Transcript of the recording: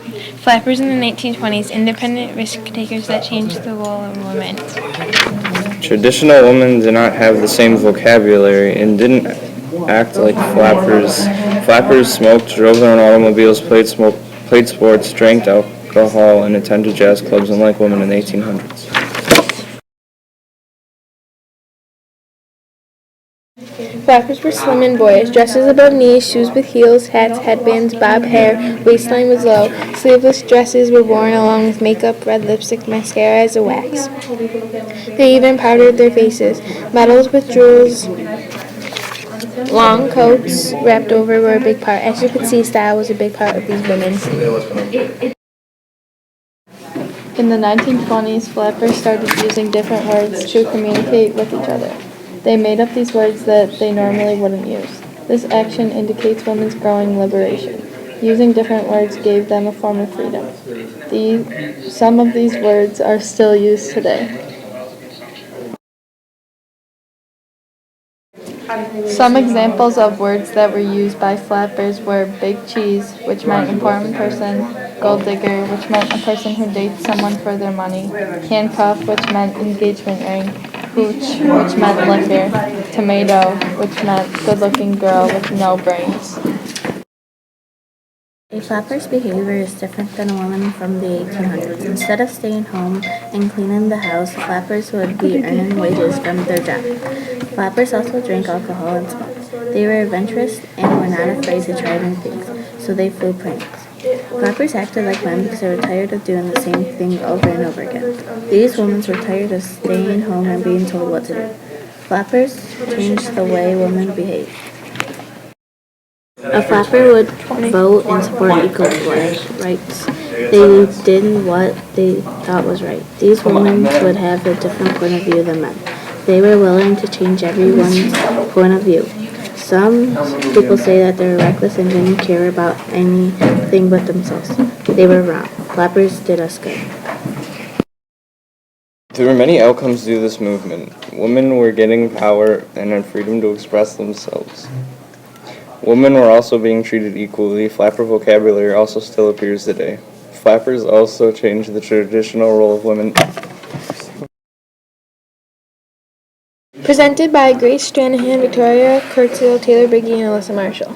Flappers in the 1920s, independent risk takers that changed the role of women. Traditional women did not have the same vocabulary and didn't act like flappers. Flappers smoked, drove their own automobiles, played sports, drank alcohol, and attended jazz clubs, unlike women in the 1800s. Flappers were slim and boyish, dresses above knees, shoes with heels, hats, headbands, bob hair, waistline was low. Sleeveless dresses were worn along with makeup, red lipstick, mascara as a wax. They even powdered their faces. Medals with jewels, long coats wrapped over were a big part. As you could see, style was a big part of these women. In the 1920s, flappers started using different words to communicate with each other. They made up these words that they normally wouldn't use. This action indicates women's growing liberation. Using different words gave them a form of freedom. Some of these words are still used today. Some examples of words that were used by flappers were big cheese, which meant important person, gold digger, which meant a person who dates someone for their money, handcuff, which meant engagement ring, hooch, which meant liquor, tomato, which meant good-looking girl with no brains. A flapper's behavior is different than a woman from the 1800s. Instead of staying home and cleaning the house, flappers would be earning wages from their job. Flappers also drank alcohol and smoked. They were adventurous and were not afraid to try new things, so they flew planes. Flappers acted like men because they were tired of doing the same thing over and over again. These women were tired of staying home and being told what to do. Flappers changed the way women behaved. A flapper would vote and support equal rights. They did what they thought was right. These women would have a different point of view than men. They were willing to change everyone's point of view. Some people say that they were reckless and didn't care about anything but themselves. They were wrong. Flappers did us good. There were many outcomes to this movement. Women were getting power and had freedom to express themselves. Women were also being treated equally. Flapper vocabulary also still appears today. Flappers also changed the traditional role of women. Presented by Grace Stranahan, Victoria Kurtzel, Taylor Biggie, and Alyssa Marshall.